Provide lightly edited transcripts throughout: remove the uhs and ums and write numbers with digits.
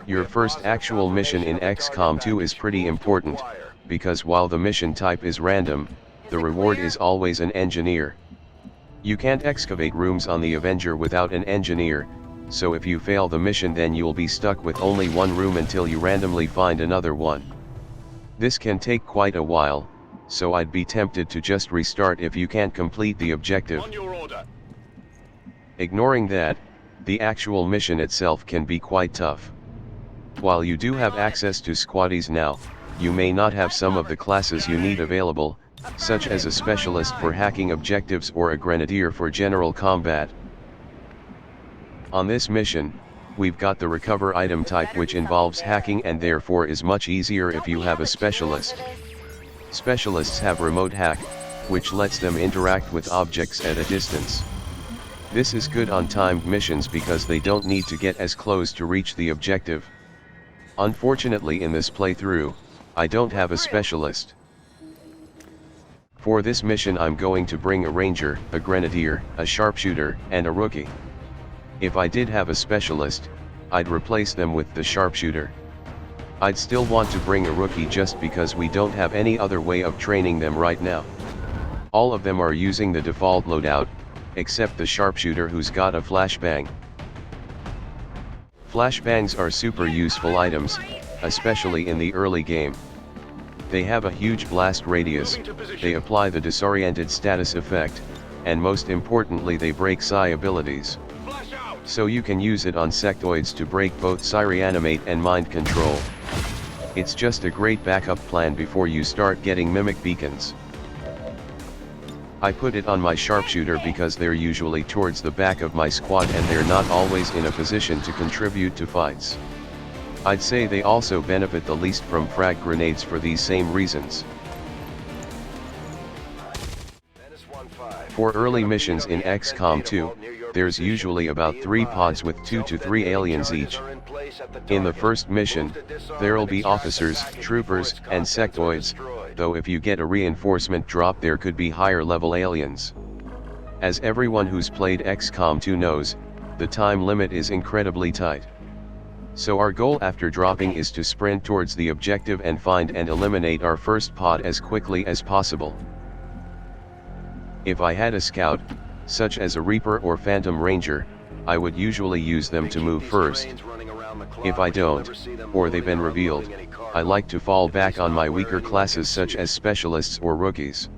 Your first actual mission in XCOM 2 is pretty important, because while the mission type is random, the reward is always an engineer. You can't excavate rooms on the Avenger without an engineer, so if you fail the mission then you'll be stuck with only one room until you randomly find another one. This can take quite a while, so I'd be tempted to just restart if you can't complete the objective. Ignoring that, the actual mission itself can be quite tough. While you do have access to squaddies now, you may not have some of the classes you need available, such as a specialist for hacking objectives or a grenadier for general combat. On this mission, we've got the recover item type which involves hacking and therefore is much easier if you have a specialist. Specialists have remote hack, which lets them interact with objects at a distance. This is good on timed missions because they don't need to get as close to reach the objective. Unfortunately in this playthrough, I don't have a specialist. For this mission I'm going to bring a ranger, a grenadier, a sharpshooter, and a rookie. If I did have a specialist, I'd replace them with the sharpshooter. I'd still want to bring a rookie just because we don't have any other way of training them right now. All of them are using the default loadout, except the sharpshooter who's got a flashbang. Flashbangs are super useful items, especially in the early game. They have a huge blast radius, they apply the disoriented status effect, and most importantly they break psi abilities. So you can use it on sectoids to break both psi reanimate and mind control. It's just a great backup plan before you start getting mimic beacons. I put it on my sharpshooter because they're usually towards the back of my squad and they're not always in a position to contribute to fights. I'd say they also benefit the least from frag grenades for these same reasons. For early missions in XCOM 2, there's usually about 3 pods with 2 to 3 aliens each. In the first mission, there'll be officers, troopers, and sectoids, though if you get a reinforcement drop there could be higher level aliens. As everyone who's played XCOM 2 knows, the time limit is incredibly tight. So our goal after dropping is to sprint towards the objective and find and eliminate our first pod as quickly as possible. If I had a scout, such as a Reaper or Phantom Ranger, I would usually use them to move first. If I don't, or they've been revealed, I like to fall back on my weaker classes such as specialists or rookies.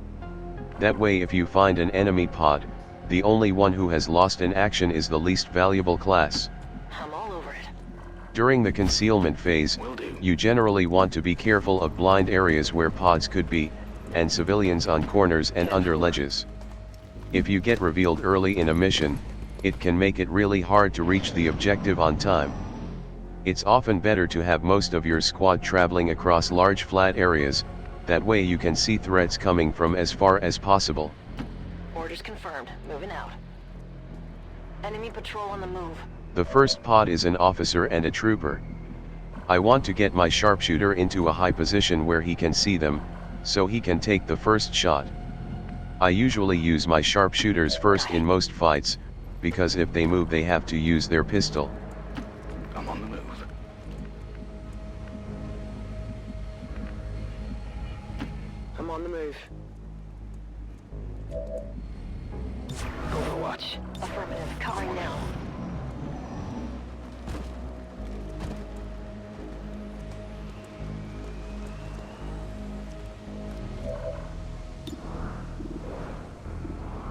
That way if you find an enemy pod, the only one who has lost in action is the least valuable class. I'm all over it. During the concealment phase, you generally want to be careful of blind areas where pods could be, and civilians on corners and under ledges. If you get revealed early in a mission, it can make it really hard to reach the objective on time. It's often better to have most of your squad traveling across large flat areas, that way you can see threats coming from as far as possible. Orders confirmed, moving out. Enemy patrol on the move. The first pod is an officer and a trooper. I want to get my sharpshooter into a high position where he can see them, so he can take the first shot. I usually use my sharpshooters first in most fights, because if they move they have to use their pistol. I'm on the move. I'm on the move. Overwatch. Affirmative, covering now.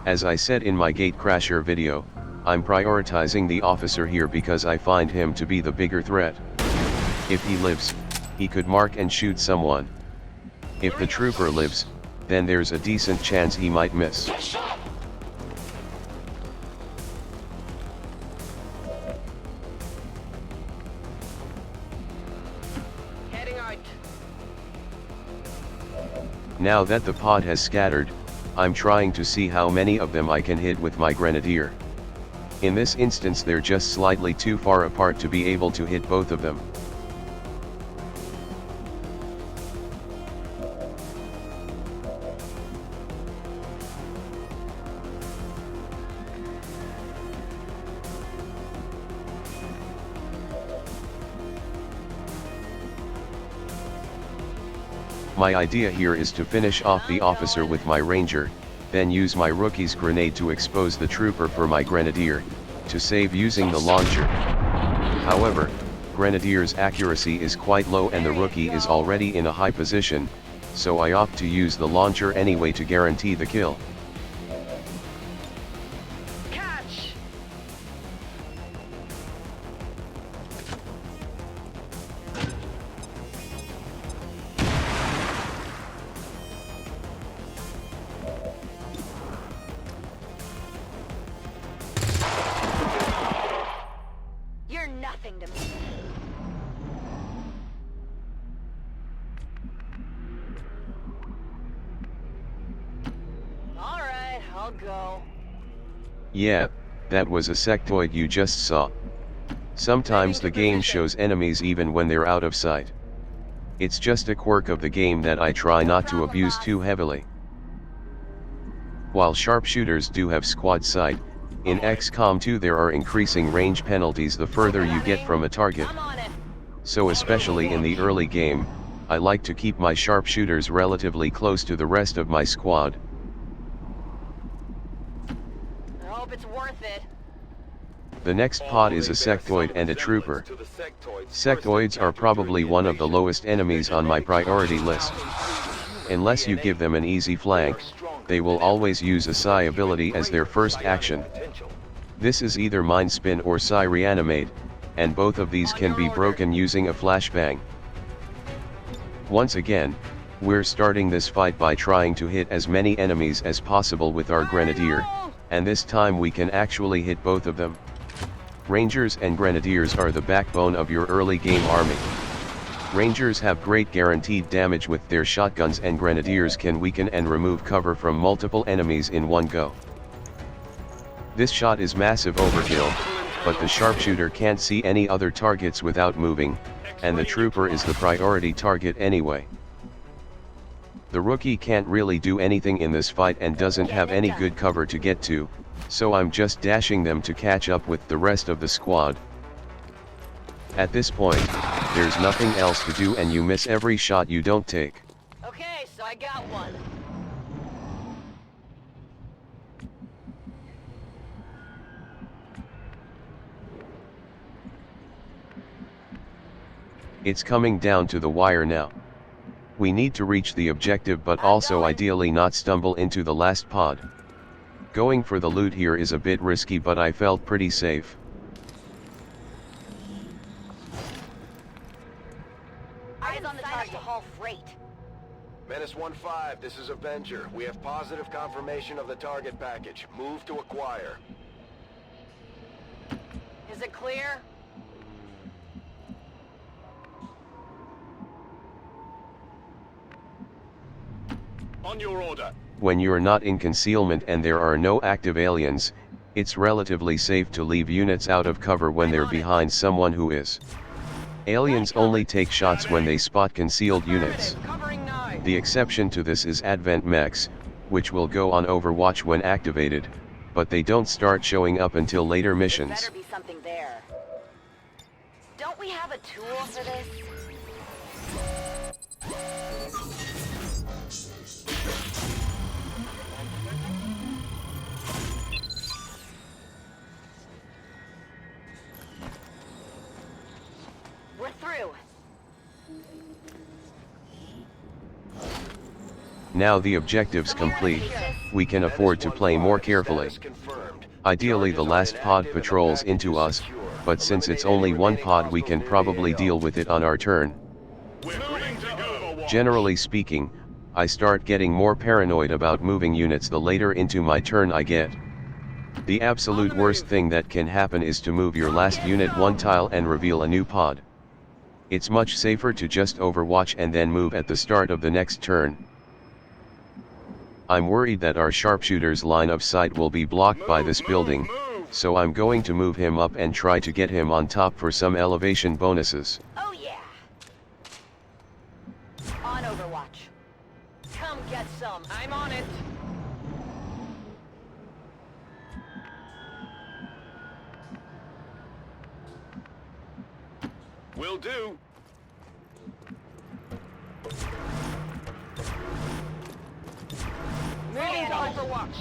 As I said in my Gatecrasher video, I'm prioritizing the officer here because I find him to be the bigger threat. If he lives, he could mark and shoot someone. If the trooper lives, then there's a decent chance he might miss. Heading out. Now that the pod has scattered, I'm trying to see how many of them I can hit with my grenadier. In this instance they're just slightly too far apart to be able to hit both of them. My idea here is to finish off the officer with my ranger, then use my rookie's grenade to expose the trooper for my grenadier, to save using the launcher. However, grenadier's accuracy is quite low and the rookie is already in a high position, so I opt to use the launcher anyway to guarantee the kill. Catch! You're nothing to me. Alright, I'll go. Yeah, that was a sectoid you just saw. Sometimes the game shows enemies even when they're out of sight. It's just a quirk of the game that I try not to abuse too heavily. While sharpshooters do have squad sight, in XCOM 2 there are increasing range penalties the further you get from a target. I'm on it. So especially in the early game, I like to keep my sharpshooters relatively close to the rest of my squad. I hope it's worth it. The next pod is a sectoid and a trooper. Sectoids are probably one of the lowest enemies on my priority list. Unless you give them an easy flank, they will always use a psi ability as their first action. This is either Mind Spin or Psi Reanimate, and both of these can be broken using a flashbang. Once again, we're starting this fight by trying to hit as many enemies as possible with our grenadier, and this time we can actually hit both of them. Rangers and grenadiers are the backbone of your early game army. Rangers have great guaranteed damage with their shotguns and grenadiers can weaken and remove cover from multiple enemies in one go. This shot is massive overkill, but the sharpshooter can't see any other targets without moving, and the trooper is the priority target anyway. The rookie can't really do anything in this fight and doesn't have any good cover to get to, so I'm just dashing them to catch up with the rest of the squad. At this point, there's nothing else to do and you miss every shot you don't take. Okay, so I got one. It's coming down to the wire now. We need to reach the objective but also ideally not stumble into the last pod. Going for the loot here is a bit risky but I felt pretty safe. Eyes on the target to haul freight. Menace 1-5, this is Avenger. We have positive confirmation of the target package. Move to acquire. Is it clear? On your order. When you're not in concealment and there are no active aliens, it's relatively safe to leave units out of cover when they're behind someone who is. Aliens only take shots when they spot concealed units. The exception to this is Advent mechs, which will go on Overwatch when activated, but they don't start showing up until later missions. Better be something there. Don't we have a tool for this? We're through. Now the objective's complete, we can afford to play more carefully. Ideally the last pod patrols into us, but since it's only one pod we can probably deal with it on our turn. Generally speaking, I start getting more paranoid about moving units the later into my turn I get. The absolute worst thing that can happen is to move your last unit one tile and reveal a new pod. It's much safer to just overwatch and then move at the start of the next turn. I'm worried that our sharpshooter's line of sight will be blocked by this building, so I'm going to move him up and try to get him on top for some elevation bonuses. Oh yeah! On Overwatch. Come get some. I'm on it. Will do. Overwatch!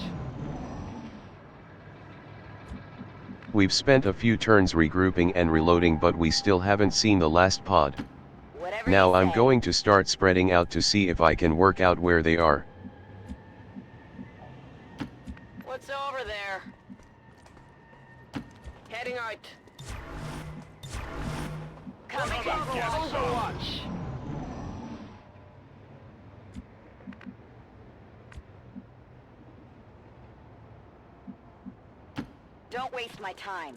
We've spent a few turns regrouping and reloading, but we still haven't seen the last pod. Whatever Now you I'm say. going to start spreading out to see if I can work out where they are. What's over there? Heading out. Coming in. Overwatch! Don't waste my time.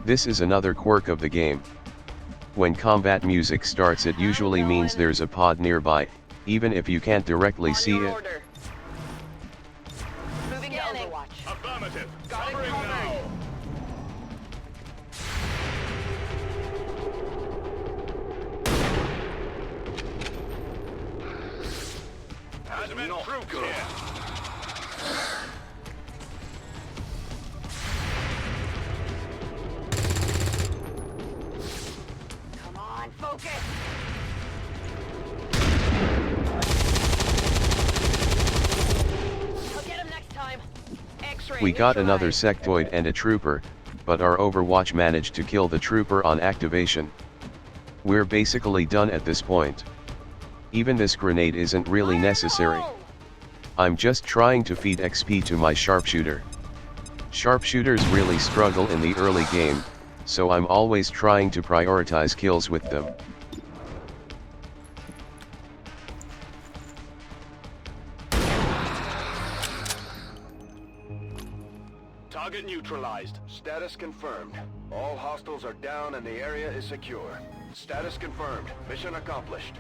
This is another quirk of the game. When combat music starts, it usually means there's a pod nearby, even if you can't directly On see your it. order. Moving to Overwatch. Affirmative. Got it Covering covered. now. Hazmat troops here. Come on, focus. I'll get him next time. X-ray. We got another neutralized. sectoid and a trooper, but our Overwatch managed to kill the trooper on activation. We're basically done at this point. Even this grenade isn't really Fire in the necessary. hole! I'm just trying to feed XP to my sharpshooter. Sharpshooters really struggle in the early game, so I'm always trying to prioritize kills with them. Target neutralized. Status confirmed. All hostiles are down and the area is secure. Status confirmed. Mission accomplished.